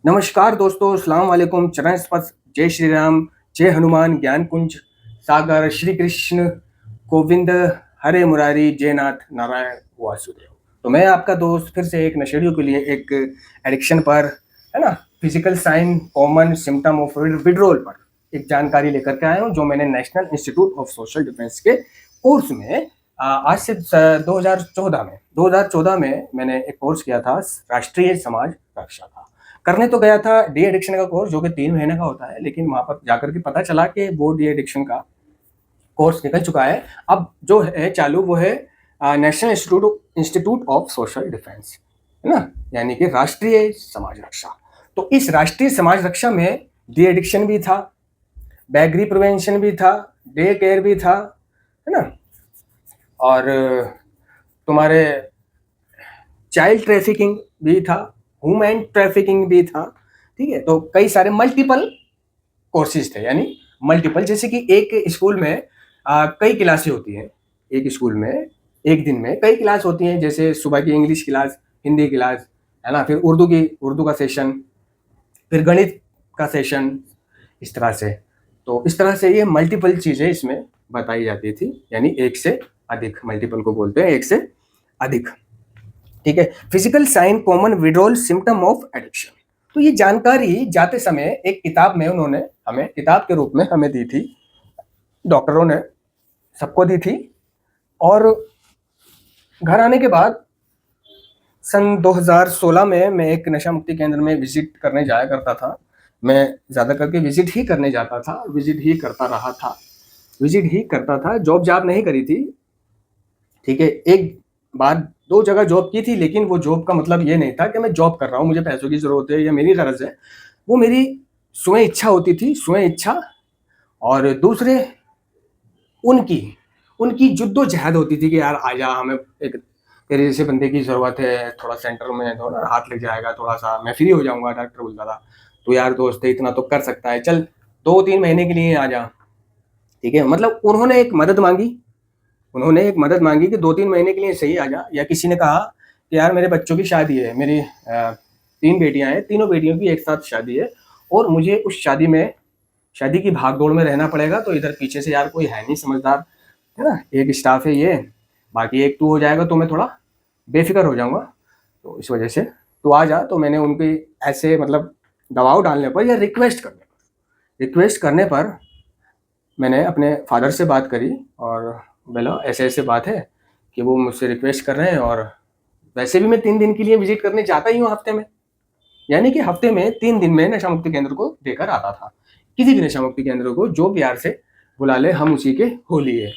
नमस्कार दोस्तों, अस्सलाम वालेकुम। चरण स्पर्श, जय श्री राम, जय हनुमान ज्ञान कुंज सागर, श्री कृष्ण गोविंद, हरे मुरारी, जय नाथ नारायण वासुदेव। तो मैं आपका दोस्त फिर से एक नशेड़ियों के लिए एक एडिक्शन पर, है ना, physical sign common symptom of withdrawal पर एक जानकारी लेकर के आया हूँ, जो मैंने national institute of social defence के कोर्स में आज से 2014 में मैंने एक कोर्स किया था, राष्ट्रीय समाज रक्षा का। करने तो गया था डी एडिक्शन का कोर्स, जो कि 3 महीने का होता है, लेकिन वहां पर जाकर के पता चला कि वो डी एडिक्शन का कोर्स निकल चुका है। अब जो है चालू वो है national institute of social defence, है ना, यानी कि राष्ट्रीय समाज रक्षा। तो इस राष्ट्रीय समाज रक्षा में डी एडिक्शन भी था, बैगरी प्रिवेंशन भी था, डे केयर भी था, है ना, और तुम्हारे चाइल्ड ट्रैफिकिंग भी था, ह्यूमन ट्रैफिकिंग भी था। ठीक है, तो कई सारे मल्टीपल कोर्सेज थे, यानी मल्टीपल, जैसे कि एक स्कूल में कई क्लासें होती हैं। एक स्कूल में एक दिन में कई क्लास होती हैं, जैसे सुबह की इंग्लिश क्लास, हिंदी क्लास, है ना, फिर उर्दू का सेशन, फिर गणित का सेशन, इस तरह से। तो इस तरह से ये मल्टीपल चीज़ें इसमें बताई जाती थी, यानी एक से अधिक, मल्टीपल को बोलते हैं एक से अधिक। ठीक है, physical sign common withdrawal symptom of addiction. तो ये जानकारी जाते समय एक किताब में उन्होंने हमें किताब के रूप में हमें दी थी, डॉक्टरों ने सबको दी थी। और घर आने के बाद सन 2016 में मैं एक नशा मुक्ति केंद्र में विजिट करने जाया करता था। मैं ज़्यादा करके विजिट ही करने जाता था, विजिट ही करता रहा था, विजिट ही करता था। जॉब नहीं करी थी। ठीक है, एक बार 2 जगह जॉब की थी, लेकिन वो जॉब का मतलब ये नहीं था कि मैं जॉब कर रहा हूँ, मुझे पैसों की ज़रूरत है या मेरी गरज है। वो मेरी स्वयं इच्छा होती थी, स्वयं इच्छा। और दूसरे उनकी उनकी जुद्दोजहद होती थी कि यार आजा, हमें एक तेरे जैसे बंदे की ज़रूरत है, थोड़ा सेंटर में थोड़ा हाथ लग जाएगा, थोड़ा सा मैं फ्री हो जाऊंगा। डॉक्टर बोलता था तो यार दोस्त है, इतना तो कर सकता है, चल 2-3 महीने के लिए आ जा। ठीक है, मतलब उन्होंने एक मदद मांगी कि 2-3 महीने के लिए सही आ जा। या किसी ने कहा कि यार मेरे बच्चों की शादी है, मेरी 3 बेटियां हैं, तीनों बेटियों की एक साथ शादी है, और मुझे उस शादी की भाग दौड़ में रहना पड़ेगा। तो इधर पीछे से यार कोई है नहीं समझदार, है ना, एक स्टाफ है ये, बाकी एक तू हो जाएगा तो मैं थोड़ा बेफिक्र हो जाऊंगा। तो इस वजह से तू आ जा। तो मैंने उनके ऐसे मतलब दबाव डालने पर या रिक्वेस्ट करने पर मैंने अपने फादर से बात करी, और बोला ऐसे ऐसे बात है कि वो मुझसे रिक्वेस्ट कर रहे हैं। और वैसे भी मैं 3 दिन के लिए विजिट करने जाता ही हूँ हफ्ते में, यानी कि हफ्ते में 3 दिन में नशा मुक्ति केंद्र को देकर आता था। किसी भी नशा मुक्ति केंद्र को जो प्यार से बुला ले, हम उसी के हो लिए।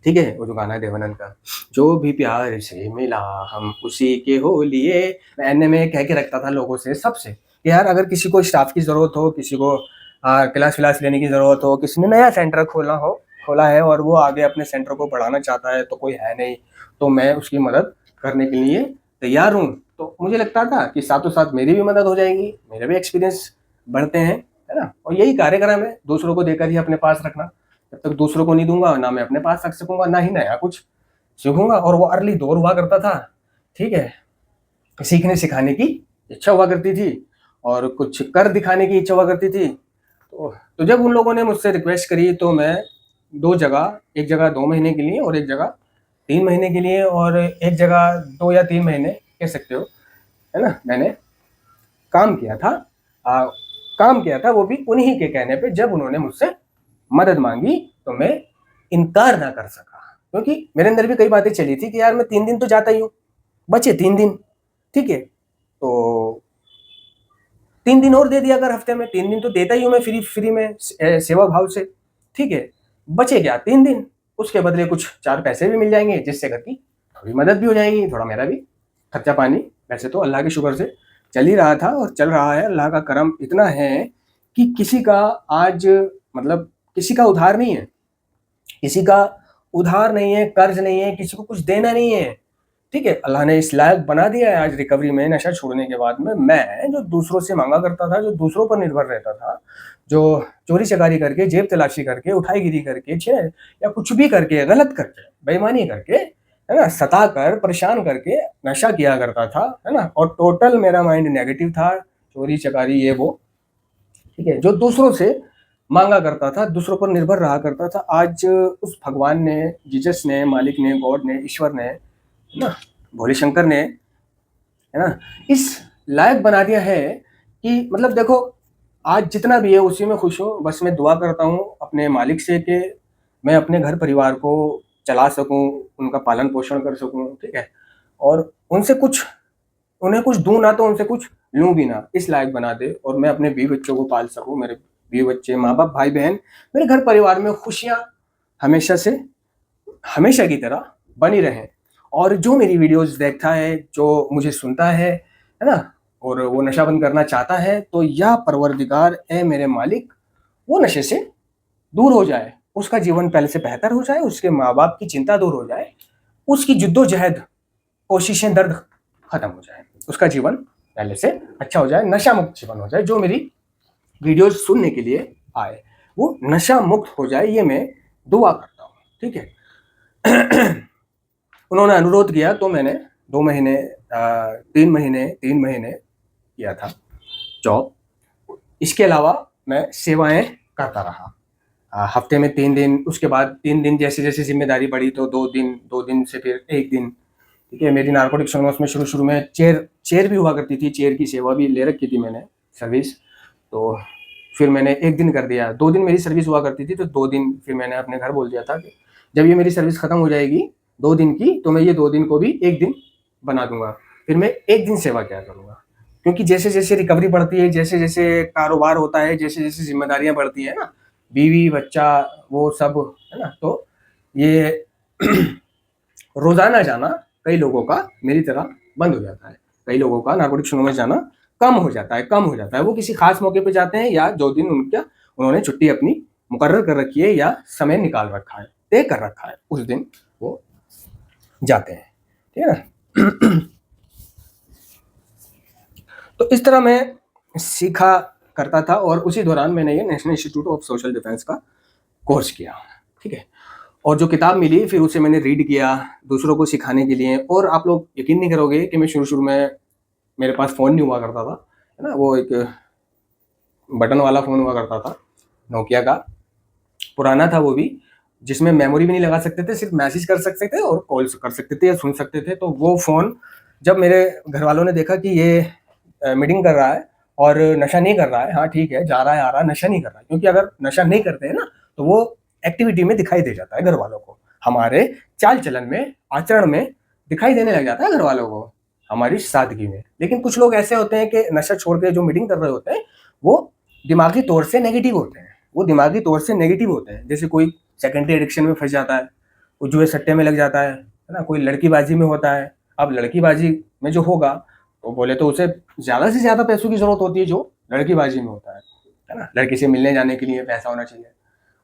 ठीक है, वो जो गाना है देवानंद का, जो भी प्यार से मिला हम उसी के हो लिए। मैं एन में कह के रखता था लोगों से, सबसे, कि यार अगर किसी को स्टाफ की ज़रूरत हो, किसी को क्लास विलास लेने की ज़रूरत हो, किसी ने नया सेंटर खोला है और वो आगे अपने सेंटर को बढ़ाना चाहता है, तो कोई है नहीं, तो मैं उसकी मदद करने के लिए तैयार हूँ। तो मुझे लगता था कि साथों साथ मेरी भी मदद हो जाएगी, मेरे भी एक्सपीरियंस बढ़ते हैं, है ना। और यही कार्यक्रम है, दूसरों को देकर ही अपने पास रखना। जब तक दूसरों को नहीं दूंगा, ना मैं अपने पास रख सकूंगा, ना ही नया कुछ सीखूंगा। और वो अर्ली दौर हुआ करता था। ठीक है, सीखने सिखाने की इच्छा हुआ करती थी, और कुछ कर दिखाने की इच्छा हुआ करती थी। तो जब उन लोगों ने मुझसे रिक्वेस्ट करी, तो मैं 2 जगह, एक जगह 2 महीने के लिए और एक जगह 3 महीने के लिए, और एक जगह 2 या 3 महीने कह सकते हो, है ना, मैंने काम किया था। आ, काम किया था, वो भी उन्हीं के कहने पे। जब उन्होंने मुझसे मदद मांगी तो मैं इनकार ना कर सका, क्योंकि मेरे अंदर भी कई बातें चली थी कि यार मैं 3 दिन तो जाता ही हूँ, बचे 3 दिन। ठीक है, तो 3 दिन और दे दिया अगर हफ्ते में, 3 दिन तो देता ही हूँ मैं फ्री फ्री में, सेवा भाव से। ठीक है, बचे क्या 3 दिन, उसके बदले कुछ 4 पैसे भी मिल जाएंगे, जिससे घर की थोड़ी मदद भी हो जाएगी, थोड़ा मेरा भी खर्चा पानी। वैसे तो अल्लाह के शुक्र से चल ही रहा था और चल रहा है। अल्लाह का करम इतना है कि किसी का आज मतलब किसी का उधार नहीं है, किसी का उधार नहीं है, कर्ज नहीं है, किसी को कुछ देना नहीं है। ठीक है, अल्लाह ने इस लायक बना दिया है आज रिकवरी में, नशा छोड़ने के बाद में। मैं जो दूसरों से मांगा करता था, जो दूसरों पर निर्भर रहता था, जो चोरी चकारी करके, जेब तलाशी करके, उठाईगिरी करके, या कुछ भी करके, गलत करके, बेईमानी करके, है ना, सता कर, परेशान करके नशा किया करता था, है ना, और टोटल मेरा माइंड नेगेटिव था, चोरी चकारी ये वो, ठीक है, जो दूसरों से मांगा करता था, दूसरों पर निर्भर रहा करता था, आज उस भगवान ने, जीसस ने, मालिक ने, गॉड ने, ईश्वर ने, है ना, भोले शंकर ने, है ना, इस लायक बना दिया है कि मतलब देखो, आज जितना भी है उसी में खुश हूँ। बस मैं दुआ करता हूँ अपने मालिक से कि मैं अपने घर परिवार को चला सकूँ, उनका पालन पोषण कर सकूँ, ठीक है, और उनसे कुछ, उन्हें कुछ दूं ना तो उनसे कुछ लूं भी ना, इस लायक बना दे, और मैं अपने बीवी बच्चों को पाल सकूं, मेरे बीवी बच्चे, माँ बाप, भाई बहन, मेरे घर परिवार में खुशियां हमेशा से, हमेशा की तरह बनी रहें। और जो मेरी वीडियोस देखता है, जो मुझे सुनता है ना, और वो नशा बंद करना चाहता है, तो या परवरदिगार ए मेरे मालिक, वो नशे से दूर हो जाए, उसका जीवन पहले से बेहतर हो जाए, उसके माँ बाप की चिंता दूर हो जाए, उसकी जिद्दोजहद, कोशिशें, दर्द खत्म हो जाए, उसका जीवन पहले से अच्छा हो जाए, नशा मुक्त जीवन हो जाए। जो मेरी वीडियोस सुनने के लिए आए वो नशा मुक्त हो जाए, ये मैं दुआ करता हूँ, ठीक है। उन्होंने अनुरोध किया तो मैंने 2 महीने 3 महीने किया था जॉब। इसके अलावा मैं सेवाएं करता रहा, हफ्ते में 3 दिन, उसके बाद 3 दिन, जैसे जैसे जिम्मेदारी बढ़ी तो 2 दिन, 2 दिन से फिर 1 दिन, ठीक है। मेरी नारकोटिक्स एनोनिमस में शुरू में चेयर भी हुआ करती थी, चेयर की सेवा भी ले रखी थी मैंने, सर्विस। तो फिर मैंने 1 दिन कर दिया, 2 दिन मेरी सर्विस हुआ करती थी, तो 2 दिन फिर मैंने अपने घर बोल दिया था कि जब ये मेरी सर्विस खत्म हो जाएगी 2 दिन की, तो मैं ये 2 दिन को भी 1 दिन बना दूंगा, फिर मैं 1 दिन सेवा क्या करूंगा। क्योंकि जैसे जैसे रिकवरी बढ़ती है, जैसे जैसे कारोबार होता है, जैसे जैसे जिम्मेदारियां बढ़ती है ना, बीवी बच्चा वो सब, है ना, तो ये रोजाना जाना कई लोगों का मेरी तरह बंद हो जाता है, कई लोगों का नारकोटिक्स एनोनिमस जाना कम हो जाता है, वो किसी खास मौके पे जाते हैं, या जो दिन उन्होंने छुट्टी अपनी मुकर्रर कर रखी है या समय निकाल रखा है, तय कर रखा है, उस दिन वो जाते हैं, ठीक है ना। तो इस तरह मैं सीखा करता था, और उसी दौरान मैंने ये national institute of social defence का कोर्स किया, ठीक है। और जो किताब मिली फिर उसे मैंने रीड किया दूसरों को सिखाने के लिए। और आप लोग यकीन नहीं करोगे कि मैं शुरू में, मेरे पास फ़ोन नहीं हुआ करता था, है ना, वो एक बटन वाला फ़ोन हुआ करता था, नोकिया का, पुराना था वो भी, जिसमें मेमोरी भी नहीं लगा सकते थे, सिर्फ मैसेज कर सकते थे और कॉल्स कर सकते थे या सुन सकते थे। तो वो फ़ोन जब मेरे घर वालों ने देखा कि ये मीटिंग कर रहा है और नशा नहीं कर रहा है, हाँ ठीक है, जा रहा है आ रहा है, नशा नहीं कर रहा है, क्योंकि अगर नशा नहीं करते हैं ना तो वो एक्टिविटी में दिखाई दे जाता है घर वालों को, हमारे चाल चलन में, आचरण में दिखाई देने लग जाता है घर वालों को, हमारी सादगी में। लेकिन कुछ लोग ऐसे होते हैं कि नशा छोड़ के जो मीटिंग कर रहे होते हैं वो दिमागी तौर से नेगेटिव होते हैं, जैसे कोई सेकेंडरी एडिक्शन में फंस जाता है, कोई जुए सट्टे में लग जाता है ना, कोई लड़कीबाजी में होता है। अब लड़कीबाजी में जो होगा तो बोले तो उसे ज़्यादा से ज़्यादा पैसों की ज़रूरत होती है, जो लड़कीबाजी में होता है ना। लड़की से मिलने जाने के लिए पैसा होना चाहिए,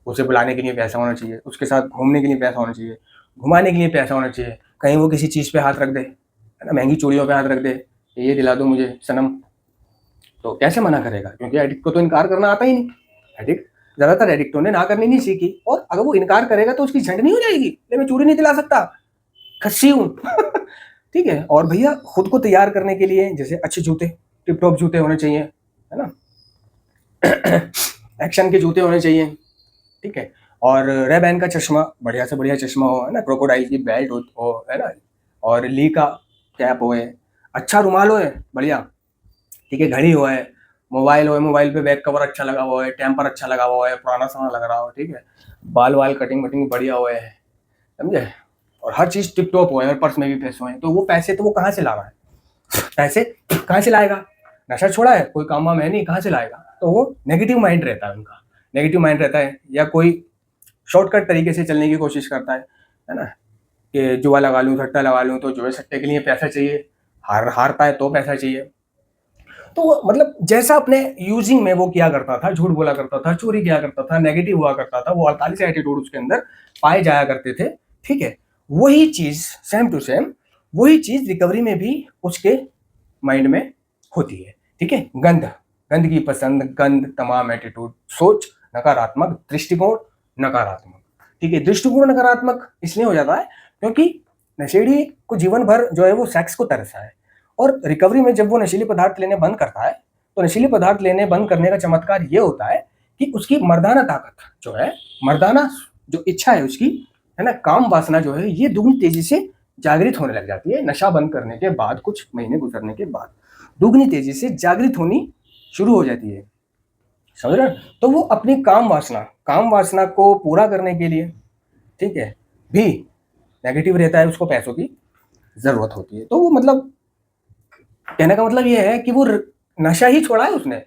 उसे बुलाने के लिए पैसा होना चाहिए, उसके साथ घूमने के लिए पैसा होना चाहिए, घुमाने के लिए पैसा होना चाहिए, कहीं वो किसी चीज़ पे हाथ रख दे, है ना, महंगी चूड़ियों पे हाथ रख दे, ये दिला दो मुझे सनम, तो कैसे मना करेगा, क्योंकि एडिक्ट को तो इनकार करना आता ही नहीं। एडिक्ट, ज़्यादातर एडिक्टों ने ना करनी नहीं सीखी, और अगर वो इनकार करेगा तो उसकी झंड नहीं हो जाएगी, मैं चूड़ी नहीं दिला सकता, खस्सी हूँ। ठीक है। और भैया खुद को तैयार करने के लिए जैसे अच्छे जूते, टिप टॉप जूते होने चाहिए, है ना, एक्शन के जूते होने चाहिए, ठीक है। और रेबैन का चश्मा, बढ़िया से बढ़िया चश्मा हो, है ना, क्रोकोडाइल की बेल्ट हो, है ना, और ली का कैप हो, अच्छा रुमाल हो, बढ़िया, ठीक है, घड़ी हो, मोबाइल हो, मोबाइल पे बैक कवर अच्छा लगा हुआ है, टेम्पर अच्छा लगा हुआ है, पुराना सामान लग रहा हो, ठीक है, बाल वाल कटिंग वटिंग बढ़िया हुआ है, समझे, और हर चीज़ टिप टॉप हो, और पर्स में भी पैसे हो, तो वो पैसे तो वो कहाँ से ला रहा है, पैसे कहाँ से लाएगा, नशा छोड़ा है, कोई काम वाम है नहीं, कहाँ से लाएगा। तो वो नेगेटिव माइंड रहता है उनका, नेगेटिव माइंड रहता है, या कोई शॉर्टकट तरीके से चलने की कोशिश करता है ना, कि जुआ लगा लूँ, सट्टा लगा लूँ, तो जुए सट्टे के लिए पैसा चाहिए, हारता है तो पैसा चाहिए। तो मतलब जैसा अपने यूजिंग में वो किया करता था, झूठ बोला करता था, चोरी किया करता था, नेगेटिव हुआ करता था, वो 48 एटीट्यूड उसके अंदर पाए जाया करते थे, ठीक है। वही चीज सेम टू सेम, वही चीज रिकवरी में भी उसके माइंड में होती है, ठीक है। गंद की पसंद, गंद, तमाम एटीट्यूड, सोच नकारात्मक, दृष्टिकोण नकारात्मक, ठीक है। दृष्टिकोण नकारात्मक इसलिए हो जाता है क्योंकि नशेड़ी को जीवन भर जो है वो सेक्स को तरसा है, और रिकवरी में जब वो नशीले पदार्थ लेने बंद करता है तो नशीले पदार्थ लेने बंद करने का चमत्कार ये होता है कि उसकी मर्दाना ताकत जो है, मर्दाना जो इच्छा है उसकी, है ना, काम वासना जो है, ये दुगनी तेजी से जागृत होने लग जाती है। नशा बंद करने के बाद, कुछ महीने गुजरने के बाद दुगनी तेजी से जागृत होनी शुरू हो जाती है, समझ रहे? तो वो अपनी काम वासना को पूरा करने के लिए, ठीक है, भी नेगेटिव रहता है, उसको पैसों की जरूरत होती है। तो वो मतलब कहने का मतलब ये है कि वो नशा ही छोड़ा है उसने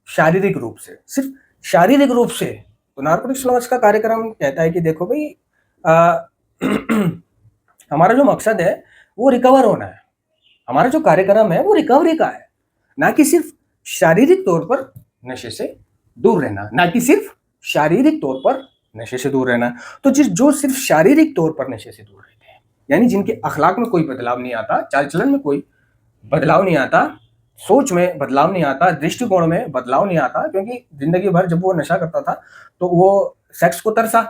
शारीरिक रूप से, सिर्फ शारीरिक रूप से। तो नार्कोटिक्स एनोनिमस का कार्यक्रम कहता है कि देखो भाई, हमारा जो मकसद है वो रिकवर होना है। हमारा जो कार्यक्रम है वो रिकवरी का है, ना कि सिर्फ शारीरिक तौर पर नशे से दूर रहना, ना कि सिर्फ शारीरिक तौर पर नशे से दूर रहना। तो जो सिर्फ शारीरिक तौर पर नशे से दूर रहते हैं, यानी जिनके अखलाक में कोई बदलाव नहीं आता, चाल चलन में कोई बदलाव नहीं आता, सोच में बदलाव नहीं आता, दृष्टिकोण में बदलाव नहीं आता, क्योंकि जिंदगी भर जब वो नशा करता था तो वो सेक्स को तरसा,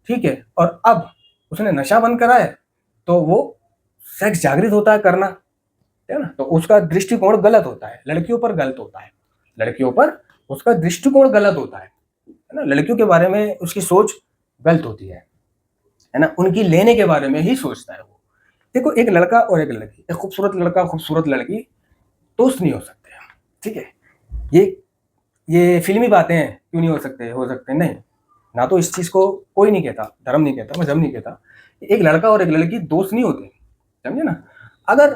ठीक है, और अब उसने नशा बंद करा है तो वो सेक्स जागृत होता है करना, है ना। तो उसका दृष्टिकोण गलत होता है, लड़कियों पर गलत होता है, लड़कियों पर उसका दृष्टिकोण गलत होता है ना। लड़कियों के बारे में उसकी सोच गलत होती है ना, उनकी लेने के बारे में ही सोचता है वो। देखो, एक लड़का और एक लड़की, एक खूबसूरत लड़का खूबसूरत लड़की दोस्त नहीं हो सकते, ठीक है। ये फिल्मी बातें हैं, क्यों नहीं हो सकते? हो सकते नहीं, ना तो इस चीज को कोई नहीं कहता, धर्म नहीं कहता, मजहब नहीं कहता, एक लड़का और एक लड़की दोस्त नहीं होते, समझे ना। अगर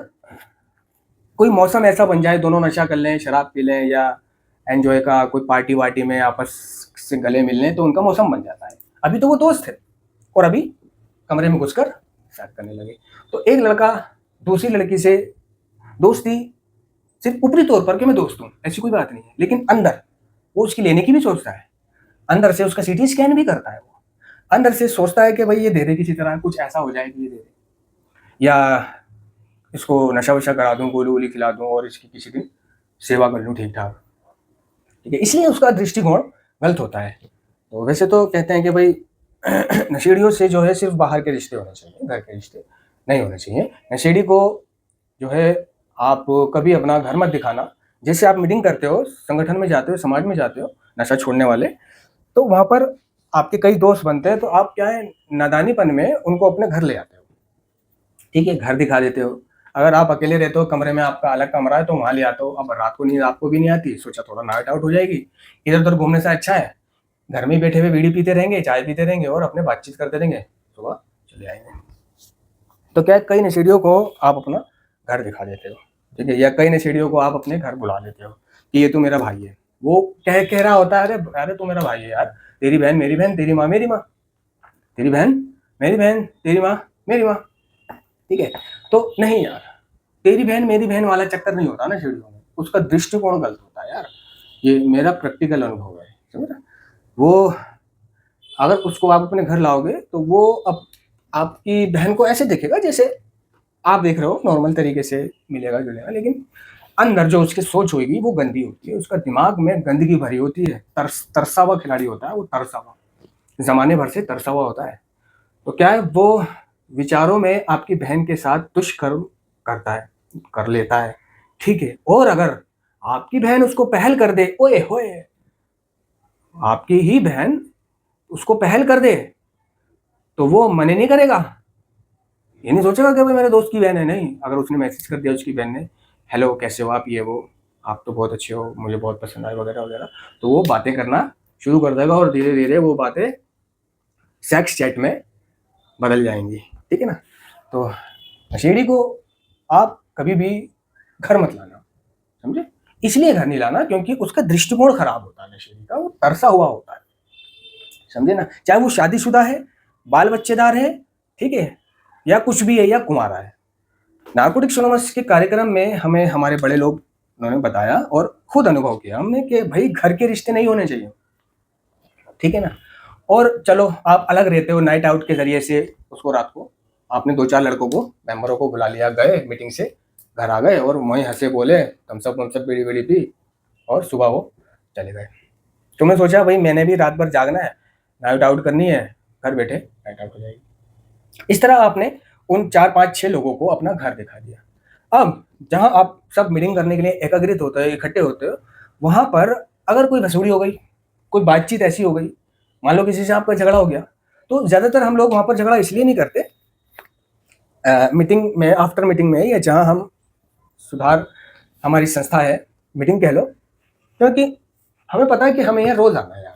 कोई मौसम ऐसा बन जाए, दोनों नशा कर लें, शराब पी लें, या एंजॉय का कोई पार्टी वार्टी में आपस से गले मिल लें, तो उनका मौसम बन जाता है। अभी तो वो दोस्त थे और अभी कमरे में घुसकर शायद करने लगे। तो एक लड़का दूसरी लड़की से दोस्ती सिर्फ ऊपरी तौर पर कि मैं दोस्त हूँ, ऐसी कोई बात नहीं है, लेकिन अंदर वो उसकी लेने की भी सोचता है, अंदर से उसका सीटी स्कैन भी करता है, वो अंदर से सोचता है कि भाई ये दे दे, किसी तरह कुछ ऐसा हो जाए कि ये दे दे, या इसको नशा वशा करा दूं, गोली वोली खिला दूं और इसकी किसी दिन सेवा कर लूं ठीक ठाक, ठीक है। इसलिए उसका दृष्टिकोण गलत होता है। तो वैसे तो कहते हैं कि भाई नशेड़ियों से जो है सिर्फ बाहर के रिश्ते होने चाहिए, घर के रिश्ते नहीं होने चाहिए। नशेड़ी को जो है आप कभी अपना घर मत दिखाना। जैसे आप मीटिंग करते हो, संगठन में जाते हो, समाज में जाते हो, नशा छोड़ने वाले, तो वहां पर आपके कई दोस्त बनते हैं, तो आप क्या है, नादानीपन में उनको अपने घर ले आते हो, ठीक है, घर दिखा देते हो। अगर आप अकेले रहते हो, कमरे में आपका अलग कमरा है, तो वहां ले आते हो। अब रात को नींद आपको भी नहीं आती, सोचा थोड़ा नाइट आउट हो जाएगी, इधर उधर घूमने से अच्छा है घर में बैठे हुए बीड़ी पीते रहेंगे, चाय पीते रहेंगे और अपने बातचीत करते रहेंगे, सुबह चले आएंगे। तो क्या कई नशेड़ियों को आप अपना घर दिखा देते हो, ठीक है, या कई नशेड़ियों को आप अपने घर बुला लेते हो कि ये तू मेरा भाई है। वो कह रहा होता है, अरे अरे तू मेरा भाई है यार, तेरी बहन मेरी बहन, तेरी माँ मेरी माँ, तेरी बहन मेरी बहन, तेरी माँ मेरी माँ, ठीक है। तो नहीं यार, तेरी बहन मेरी बहन वाला चक्कर नहीं होता ना नशेड़ियों में, उसका दृष्टिकोण गलत होता है यार, ये मेरा प्रैक्टिकल अनुभव है, समझ रहे? वो अगर उसको आप अपने घर लाओगे तो वो अब आपकी बहन को ऐसे देखेगा जैसे आप देख रहे हो, नॉर्मल तरीके से मिलेगा जुलेगा, लेकिन अंदर जो उसकी सोच होगी वो गंदी होती है, उसका दिमाग में गंदगी भरी होती है। तरसा हुआ खिलाड़ी होता है वो, तरसा हुआ, जमाने भर से तरसा हुआ होता है। तो क्या है, वो विचारों में आपकी बहन के साथ दुष्कर्म करता है, कर लेता है, ठीक है। और अगर आपकी बहन उसको पहल कर दे, ओए होए, आपकी ही बहन उसको पहल कर दे, तो वो मने नहीं करेगा, ये नहीं सोचेगा कि भाई मेरे दोस्त की बहन है, नहीं। अगर उसने मैसेज कर दिया उसकी बहन ने, हेलो कैसे हो आप, ये वो, आप तो बहुत अच्छे हो, मुझे बहुत पसंद आए वगैरह वगैरह, तो वो बातें करना शुरू कर देगा और धीरे धीरे वो बातें सेक्स चैट में बदल जाएंगी, ठीक है ना। तो नशेड़ी को आप कभी भी घर मत लाना, समझे। इसलिए घर नहीं लाना क्योंकि उसका दृष्टिकोण खराब होता है नशेड़ी का, वो तरसा हुआ होता है, समझे ना। चाहे वो शादीशुदा है, बाल बच्चेदार है, ठीक है, या कुछ भी है, या कुंवारा है। नार्कोटिक्स एनोनिमस के कार्यक्रम में हमें हमारे बड़े लोग उन्होंने बताया और खुद अनुभव किया हमने कि भाई घर के रिश्ते नहीं होने चाहिए, ठीक है ना। और चलो आप अलग रहते हो, नाइट आउट के जरिए से उसको रात को आपने 2-4 लड़कों को, मेंबरों को बुला लिया, गए मीटिंग से घर आ गए और वहीं हंसे बोले, थम्सअप वम्सअप बीड़ी बीड़ी पी और सुबह वो चले गए। तो मैं सोचा भाई मैंने भी रात भर जागना है, नाइट आउट करनी है, घर बैठे नाइट आउट हो जाएगी। इस तरह आपने उन 4-5-6 लोगों को अपना घर दिखा दिया। अब जहां आप सब मीटिंग करने के लिए एकत्रित होते हो, इकट्ठे होते हो, वहाँ पर अगर कोई भसौड़ी हो गई, कोई बातचीत ऐसी हो गई, मान लो किसी से आपका झगड़ा हो गया, तो ज़्यादातर हम लोग वहाँ पर झगड़ा इसलिए नहीं करते मीटिंग में, आफ्टर मीटिंग में, या जहाँ हम सुधार हमारी संस्था है, मीटिंग कह लो, क्योंकि हमें पता है कि हमें यहाँ रोज़ आना है यार।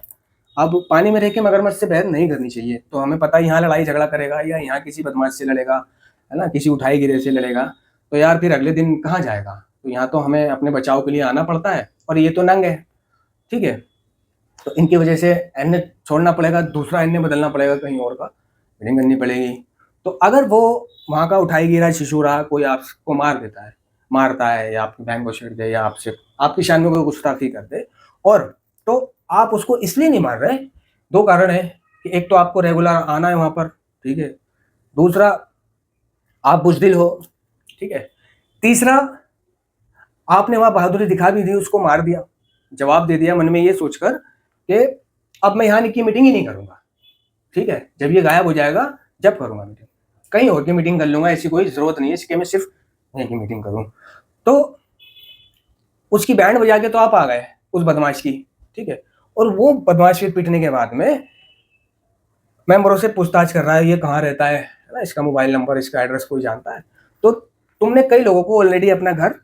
अब पानी में रह के मगरमच्छ से बहस नहीं करनी चाहिए, तो हमें पता है यहाँ लड़ाई झगड़ा करेगा या यहाँ किसी बदमाश से लड़ेगा, है ना, किसी उठाई गिरे से लड़ेगा, तो यार फिर अगले दिन कहाँ जाएगा। तो यहाँ तो हमें अपने बचाव के लिए आना पड़ता है, और ये तो नंग है, ठीक है, तो इनकी वजह से एन छोड़ना पड़ेगा, दूसरा एन बदलना पड़ेगा, कहीं और का मीटिंग करनी पड़ेगी। तो अगर वो वहाँ का उठाई गिरा शिशुरा कोई आपको मार देता है, मारता है, या आपकी बहन को छेड़ दे, या आपसे आपकी शान में कोई गुस्ताखी कर दे, और तो आप उसको इसलिए नहीं मार रहे, दो कारण है कि एक तो आपको रेगुलर आना है वहाँ पर, ठीक है, दूसरा आप बुजदिल हो, ठीक है, तीसरा आपने वहाँ बहादुरी दिखा भी दी, उसको मार दिया, जवाब दे दिया मन में ये सोचकर कि अब मैं यहाँ की मीटिंग ही नहीं करूँगा, ठीक है, जब ये गायब हो जाएगा जब करूँगा मीटिंग, कहीं और की मीटिंग कर लूँगा, ऐसी कोई ज़रूरत नहीं है इसके मैं सिर्फ यहीं की मीटिंग करूँ। तो उसकी बैंड बजा के तो आप आ गए उस बदमाश की, ठीक है, और वो बदमाश के पीटने के बाद में मेंबरों से पूछताछ कर रहा है, ये कहाँ रहता है ना, इसका मोबाइल नंबर, इसका एड्रेस कोई जानता है। तो तुमने कई लोगों को ऑलरेडी अपना घर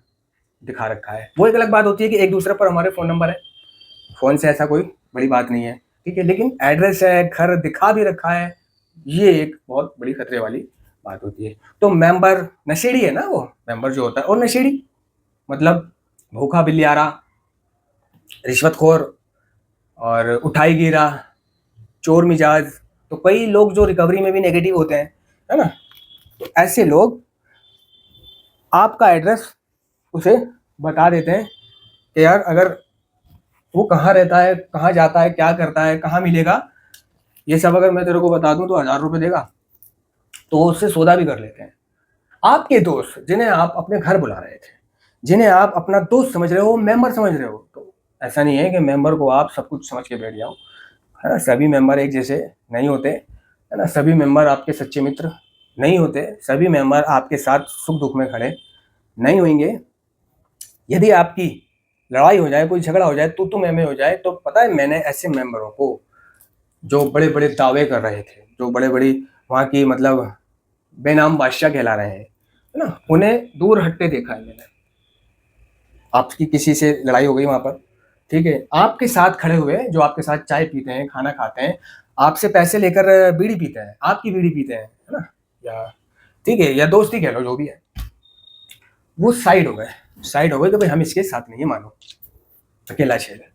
दिखा रखा है। वो एक अलग बात होती है कि एक दूसरे पर हमारे फ़ोन नंबर है, फ़ोन से ऐसा कोई बड़ी बात नहीं है, ठीक है, लेकिन एड्रेस है, घर दिखा भी रखा है, ये एक बहुत बड़ी खतरे वाली बात होती है। तो मेंबर नशेड़ी है ना, वो मेंबर जो होता है, और नशेड़ी मतलब भूखा बिल्लियारा, रिश्वतखोर, और उठाई गिरा, चोर मिजाज, तो कई लोग जो रिकवरी में भी नेगेटिव होते हैं, है ना, तो ऐसे लोग आपका एड्रेस उसे बता देते हैं कि यार अगर वो कहाँ रहता है, कहाँ जाता है, क्या करता है, कहाँ मिलेगा, ये सब अगर मैं तेरे को बता दूं तो 1000 रुपये देगा, तो वो उससे सौदा भी कर लेते हैं। आपके दोस्त जिन्हें आप अपने घर बुला रहे थे, जिन्हें आप अपना दोस्त समझ रहे हो, मेंबर समझ रहे हो, तो ऐसा नहीं है कि मेंबर को आप सब कुछ समझ के बैठ जाओ, है ना, सभी मेंबर एक जैसे नहीं होते, है ना, सभी मेंबर आपके सच्चे मित्र नहीं होते, सभी मेंबर आपके साथ सुख दुख में खड़े नहीं होंगे। यदि आपकी लड़ाई हो जाए, कोई झगड़ा हो जाए, तो मैं हो जाए, तो पता है मैंने ऐसे मेंबरों को जो बड़े बड़े दावे कर रहे थे, जो बड़े बड़ी वहाँ की मतलब बेनाम बादशाह कहला रहे हैं, है ना, उन्हें दूर हटते देखा है मैंने। आपकी किसी से लड़ाई हो गई वहाँ पर, ठीक है, आपके साथ खड़े हुए, जो आपके साथ चाय पीते हैं, खाना खाते हैं, आपसे पैसे लेकर बीड़ी पीते हैं, आपकी बीड़ी पीते हैं, है ना, या ठीक है, या दोस्ती कह लो, जो भी है, वो साइड हो गए, साइड हो गए कि भाई हम इसके साथ नहीं है, मानो अकेला शेर है।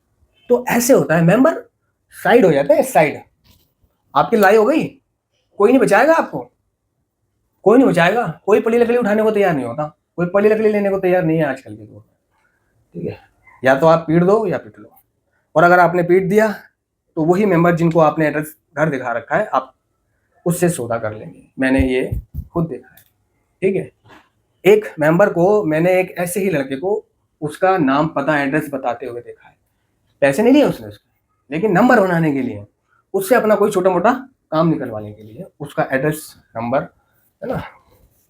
तो ऐसे होता है, मेंबर साइड हो जाते हैं, साइड। आपकी लड़ाई हो गई, कोई नहीं बचाएगा आपको, कोई नहीं बचाएगा, कोई पड़ी लकड़ी उठाने को तैयार नहीं होता, कोई पड़ी लकड़ी लेने को तैयार नहीं है आजकल के दौर में, ठीक है, या तो आप पीट दो या पीट लो, और अगर आपने पीट दिया तो वही मेंबर जिनको आपने एड्रेस घर दिखा रखा है, आप उससे सौदा कर लेंगे। मैंने ये खुद देखा है, ठीक है, एक मेंबर को मैंने एक ऐसे ही लड़के को उसका नाम पता एड्रेस बताते हुए देखा है, पैसे नहीं लिए उसने उसके, लेकिन नंबर बनाने के लिए, उससे अपना कोई छोटा मोटा काम निकलवाने के लिए उसका एड्रेस नंबर, है ना,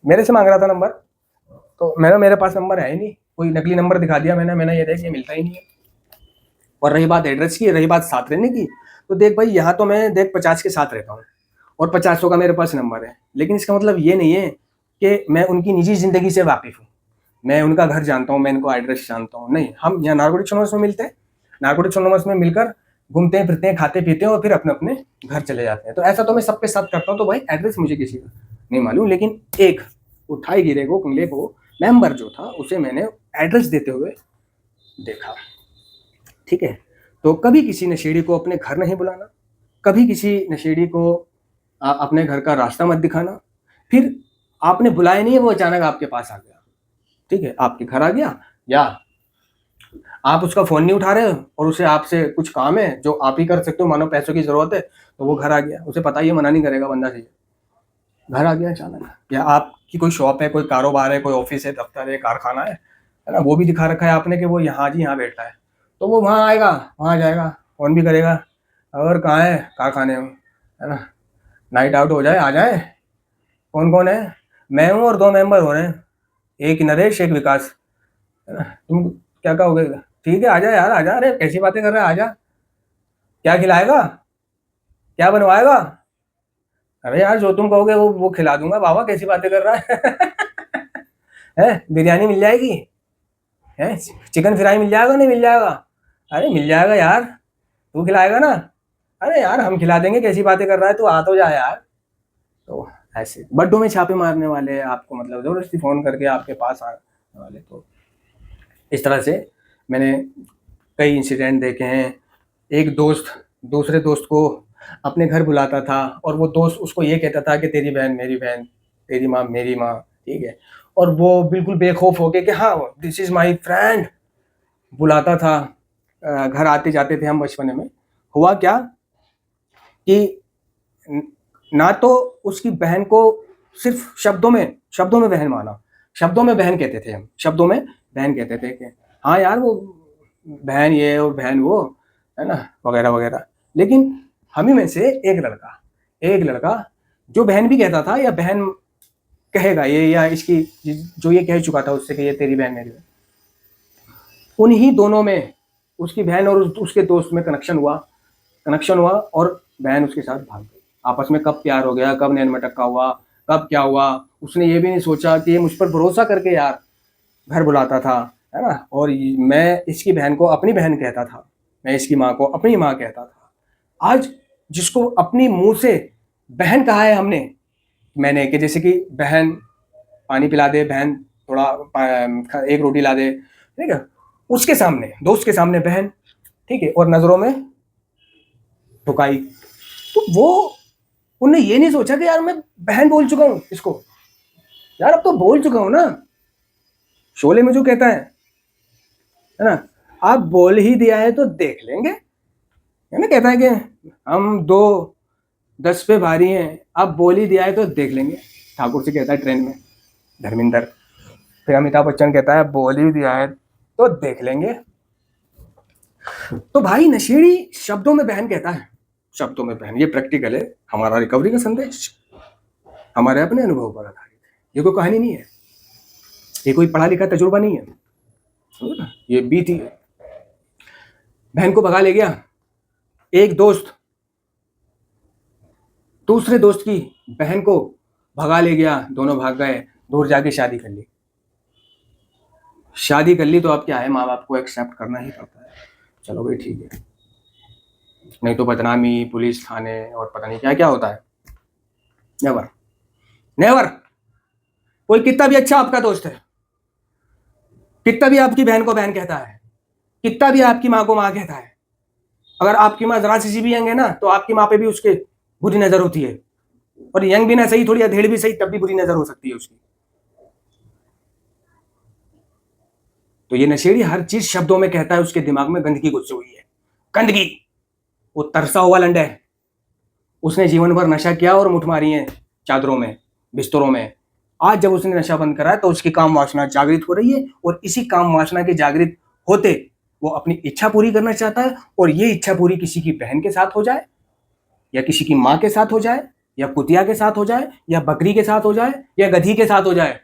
मेरे से मांग रहा था नंबर, तो मेरे पास नंबर है ही नहीं, कोई नकली नंबर दिखा दिया मैंने ये देख, ये मिलता ही नहीं है। और रही बात एड्रेस की, रही बात साथ रहने की, तो देख भाई यहाँ तो मैं देख 50 के साथ रहता हूँ और 50 का मेरे पास नंबर है, लेकिन इसका मतलब ये नहीं है कि मैं उनकी निजी ज़िंदगी से वाकिफ़ हूँ, मैं उनका घर जानता हूँ, मैं इनको एड्रेस जानता हूँ, नहीं, हम यहाँ नारकोटिक्स एनोनिमस में मिलते हैं, नारकोटिक्स एनोनिमस में मिलकर घूमते हैं, फिरते हैं, खाते पीते हैं, और फिर अपने अपने घर चले जाते हैं। तो ऐसा तो मैं सबके साथ करता हूँ, तो भाई एड्रेस मुझे किसी का नहीं मालूम, लेकिन एक उठाई गिरे को, कुंगले को मेंबर जो था, उसे मैंने एड्रेस देते हुए देखा, ठीक है। तो कभी किसी नशेड़ी को अपने घर नहीं बुलाना, कभी किसी नशेड़ी को अपने घर का रास्ता मत दिखाना। फिर आपने बुलाया नहीं है, वो अचानक आपके पास आ गया, ठीक है, आपके घर आ गया, या आप उसका फ़ोन नहीं उठा रहे हो और उसे आपसे कुछ काम है जो आप ही कर सकते हो, मानो पैसों की ज़रूरत है, तो वो घर आ गया, उसे पता ही है मना नहीं करेगा बंदा, सही घर आ गया अचानक। या आपकी कोई शॉप है, कोई कारोबार है, कोई ऑफिस है, दफ्तर है, कारखाना है ना, वो भी दिखा रखा है आपने कि वो यहाँ जी यहाँ बैठा है, तो वो वहाँ आएगा, वहाँ जाएगा, फ़ोन भी करेगा, और कहाँ है, कारखाने में, है ना, नाइट आउट हो जाए, आ जाए, कौन कौन है, मैं हूँ और 2 मेंबर हो रहे हैं, एक नरेश एक विकास, है ना, तुम क्या कहोगे, ठीक है आजा यार आजा, अरे कैसी बातें कर रहा है, आजा। क्या खिलाएगा, क्या बनवाएगा? अरे यार जो तुम कहोगे वो खिला दूंगा बाबा, कैसी बातें कर रहा है? है बिरयानी मिल जाएगी, है चिकन फ्राई मिल जाएगा नहीं मिल जाएगा? अरे मिल जाएगा यार, तू खिलाएगा ना? अरे यार हम खिला देंगे, कैसी बातें कर रहा है, तू आ तो जा यार। तो ऐसे बड्डों में छापे मारने वाले आपको, मतलब जबरदस्ती फोन करके आपके पास आने वाले। तो इस तरह से मैंने कई इंसिडेंट देखे हैं। एक दोस्त दूसरे दोस्त को अपने घर बुलाता था और वो दोस्त उसको ये कहता था कि तेरी बहन मेरी बहन, तेरी माँ मेरी माँ, ठीक है। और वो बिल्कुल बेखौफ हो के कि हाँ दिस इज माय फ्रेंड बुलाता था। घर आते जाते थे हम बचपन में। हुआ क्या कि ना तो उसकी बहन को सिर्फ शब्दों में बहन माना, शब्दों में बहन कहते थे हम, शब्दों में बहन कहते थे कि हाँ यार वो बहन ये और बहन वो, है ना, वगैरह वगैरह। लेकिन हम ही में से एक लड़का जो बहन भी कहता था या बहन कहेगा ये, या इसकी जो ये कह चुका था उससे कि ये तेरी बहन मेरी बहन, उन्हीं दोनों में उसकी बहन और उसके दोस्त में कनेक्शन हुआ और बहन उसके साथ भाग गई। आपस में कब प्यार हो गया, कब नैन मटक्का हुआ, कब क्या हुआ, उसने ये भी नहीं सोचा कि ये मुझ पर भरोसा करके यार घर बुलाता था, है ना। और मैं इसकी बहन को अपनी बहन कहता था, मैं इसकी माँ को अपनी माँ कहता था। आज जिसको अपनी मुंह से बहन कहा है हमने, मैंने, कि जैसे कि बहन पानी पिला दे, बहन थोड़ा एक रोटी ला दे, ठीक है, उसके सामने दोस्त के सामने बहन, ठीक है, और नजरों में ठुकाई। तो वो उनने ये नहीं सोचा कि यार मैं बहन बोल चुका हूं इसको, यार अब तो बोल चुका हूं ना। शोले में जो कहता है ना, आप बोल ही दिया है तो देख लेंगे, है ना, कहता है कि हम 2-10 पे भारी हैं, आप बोल ही दिया है तो देख लेंगे, ठाकुर से कहता है ट्रेन में धर्मेंद्र। फिर अमिताभ बच्चन कहता है बोल ही दिया है तो देख लेंगे। तो भाई नशेड़ी शब्दों में बहन कहता है, शब्दों में बहन, ये प्रैक्टिकल है, हमारा रिकवरी का संदेश हमारे अपने अनुभव पर आधारित है। ये कोई कहानी नहीं है, ये कोई पढ़ा लिखा तजुर्बा नहीं है, ये बीती है। बहन को भगा ले गया एक दोस्त, दूसरे दोस्त की बहन को भगा ले गया, दोनों भाग गए, दूर जाके शादी कर ली। शादी कर ली तो अब क्या है, माँ बाप को एक्सेप्ट करना ही पड़ता है, चलो भाई ठीक है, नहीं तो बदनामी, पुलिस, थाने और पता नहीं क्या क्या होता है। Never never. कोई कितना भी अच्छा आपका दोस्त है, कितना भी आपकी बहन को बहन कहता है, कितना भी आपकी माँ को माँ कहता है, अगर आपकी माँ जरा सी भी यंग है ना तो आपकी माँ पे भी उसके बुरी नजर होती है, और यंग भी ना सही, थोड़ी अधेड़ भी सही, तब भी बुरी नजर हो सकती है उसकी। तो ये नशेड़ी हर चीज शब्दों में कहता है, उसके दिमाग में गंदगी घुसी हुई है, गंदगी। वो तरसा हुआ लंड है, उसने जीवन भर नशा किया और मुठ मारी है चादरों में, बिस्तरों में। आज जब उसने नशा बंद करा है तो उसकी काम वासना जागृत हो रही है, और इसी काम वासना के जागृत होते वो अपनी इच्छा पूरी करना चाहता है। और ये इच्छा पूरी किसी की बहन के साथ हो जाए, या किसी की माँ के साथ हो जाए, या कुतिया के साथ हो जाए, या बकरी के साथ हो जाए, या गधी के साथ हो जाए,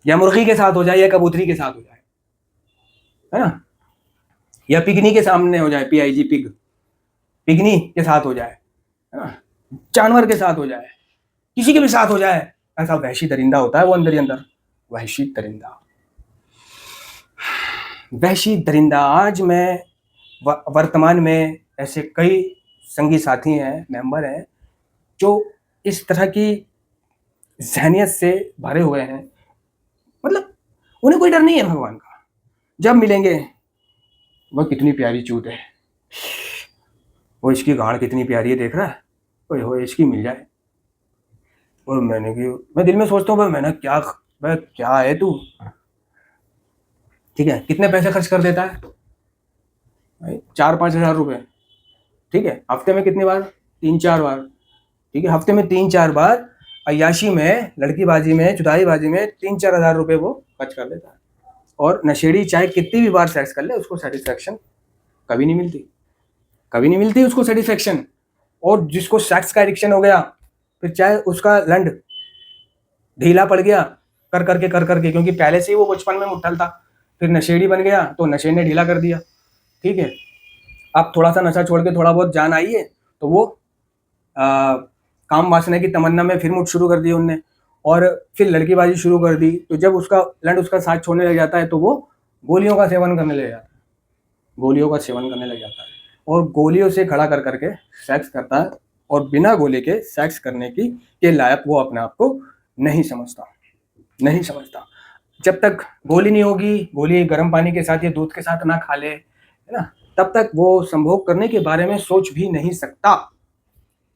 या मुर्गी के साथ हो जाए, या कबूतरी के साथ हो जाए, है ना, या पिगनी के सामने हो जाए, PIG पिगनी के साथ हो जाए, है ना, जानवर के साथ हो जाए, किसी के भी साथ हो जाए, ऐसा वहशी दरिंदा होता है वो अंदर ही अंदर, वहशी दरिंदा, वहशी दरिंदा। आज मैं वर्तमान में ऐसे कई संगी साथी हैं, मेंबर हैं, जो इस तरह की जहनियत से भरे हुए हैं, मतलब उन्हें कोई डर नहीं है भगवान का। जब मिलेंगे वह कितनी प्यारी चूत है, वो इसकी गाड़ कितनी प्यारी है, देख रहा है, ओए हो इसकी मिल जाए। और मैं दिल में सोचता हूँ भाई मैंने क्या, भाई क्या है तू, ठीक है, कितने पैसे खर्च कर देता है भाई, 4-5 हज़ार रुपए, ठीक है, हफ्ते में कितनी बार, 3-4 बार, ठीक है, हफ्ते में 3-4 बार अय्याशी में, लड़की बाजी में, जुदाई बाजी में 3-4 हज़ार रुपए वो खर्च कर देता है। और नशेड़ी चाहे कितनी भी बार सेक्स कर ले, उसको सेटिस्फेक्शन कभी नहीं मिलती, कभी नहीं मिलती उसको सेटिस्फेक्शन। और जिसको सेक्स का एडिक्शन हो गया, फिर चाहे उसका लंड ढीला पड़ गया कर करके, क्योंकि पहले से ही वो बचपन में मुट्ठल था, फिर नशेड़ी बन गया तो नशे ने ढीला कर दिया, ठीक है। अब थोड़ा सा नशा छोड़ के थोड़ा बहुत जान आई है तो वो काम वासना की तमन्ना में फिर मुठ शुरू कर दी उनने, और फिर लड़कीबाजी शुरू कर दी। तो जब उसका लंड उसका साथ छोड़ने लग जाता है तो वो गोलियों का सेवन करने लग जाता है, गोलियों का सेवन करने लग जाता है और गोलियों से खड़ा कर करके सेक्स करता है, और बिना गोली के सेक्स करने की के लायक वो अपने आप को नहीं समझता, नहीं समझता। जब तक गोली नहीं होगी, गोली गर्म पानी के साथ या दूध के साथ ना खा ले, है ना, तब तक वो संभोग करने के बारे में सोच भी नहीं सकता,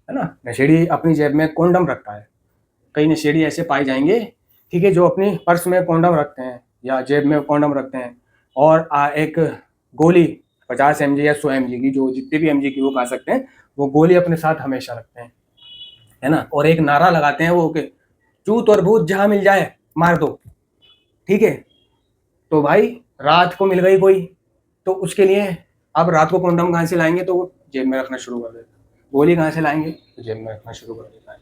है ना। नशेड़ी अपनी जेब में कॉन्डम रखता है, कई नशेड़ी ऐसे पाए जाएंगे, ठीक है, जो अपनी पर्स में कॉन्डम रखते हैं या जेब में कॉन्डम रखते हैं, और एक गोली 50 mg या 100 mg की, जो जितने भी mg की वो खा सकते हैं, वो गोली अपने साथ हमेशा रखते हैं, है ना। और एक नारा लगाते हैं वो कि चूत और भूत जहां मिल जाए मार दो, ठीक है। तो भाई रात को मिल गई कोई तो उसके लिए अब रात को कॉन्डम कहाँ से लाएंगे, तो वो जेब में रखना शुरू कर देता है। गोली कहाँ से लाएंगे, तो जेब में रखना शुरू कर देता है,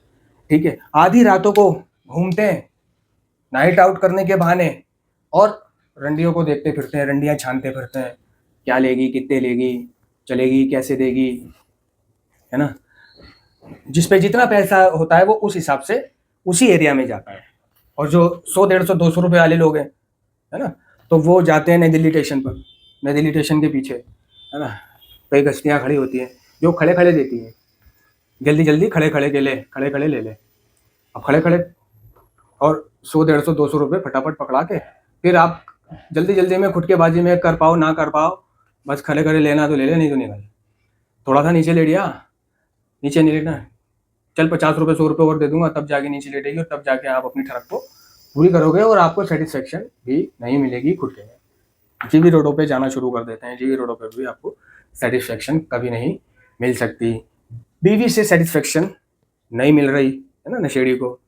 ठीक है। आधी रातों को घूमते हैं नाइट आउट करने के बहाने और रंडियों को देखते फिरते हैं, रंडियां छानते फिरते हैं, क्या लेगी, कितने लेगी, चलेगी कैसे देगी, है ना। जिस पे जितना पैसा होता है वो उस हिसाब से उसी एरिया में जाता है। और जो 100 150 200 रुपए वाले लोग हैं, है ना, तो वो जाते हैं नई दिल्ली स्टेशन पर, नई दिल्ली स्टेशन के पीछे, है ना, कई गश्तियाँ खड़ी होती हैं जो खड़े खड़े देती हैं, जल्दी जल्दी खड़े खड़े के ले, खड़े खड़े ले ले। अब खड़े खड़े और 100 150 200 रुपये फटाफट पकड़ा के फिर आप जल्दी जल्दी में खुटकेबाजी में कर पाओ ना कर पाओ, बस खड़े खड़े लेना तो ले ले, नहीं तो निकल। थोड़ा सा नीचे लेटिया, नीचे नहीं लेटना, चल 50 रुपये 100 रुपये और दे दूंगा, तब जाके नीचे लेटेगी और तब जाके आप अपनी ठरक को पूरी करोगे और आपको सेटिस्फेक्शन भी नहीं मिलेगी खुद के। जीवी रोडों पे जाना शुरू कर देते हैं, जीवी रोडों पे भी आपको सेटिस्फेक्शन कभी नहीं मिल सकती। बीवी से सेटिस्फेक्शन नहीं मिल रही, है ना, नशेड़ी को।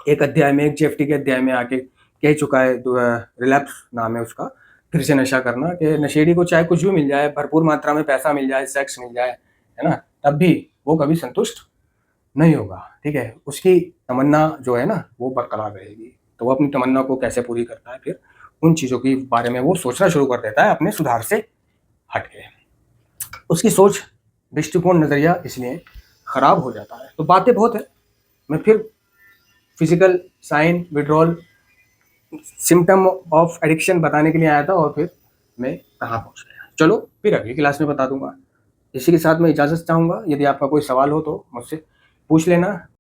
एक अध्याय में, एक जीएफटी के अध्याय में आके कह चुका है, रिलैप्स नाम है उसका, फिर से नशा करना, कि नशेड़ी को चाहे कुछ भी मिल जाए, भरपूर मात्रा में पैसा मिल जाए, सेक्स मिल जाए, है ना, तब भी वो कभी संतुष्ट नहीं होगा, ठीक है। उसकी तमन्ना जो है ना वो बरकरार रहेगी। तो वो अपनी तमन्ना को कैसे पूरी करता है, फिर उन चीज़ों के बारे में वो सोचना शुरू कर देता है अपने सुधार से हट के। उसकी सोच, दृष्टिकोण, नज़रिया इसलिए ख़राब हो जाता है। तो बातें बहुत है, मैं फिर physical sign, withdrawal, symptom of addiction बताने के लिए आया था और फिर मैं कहाँ पहुँच गया। चलो फिर अगली क्लास में बता दूंगा। इसी के साथ मैं इजाज़त चाहूँगा। यदि आपका कोई सवाल हो तो मुझसे पूछ लेना।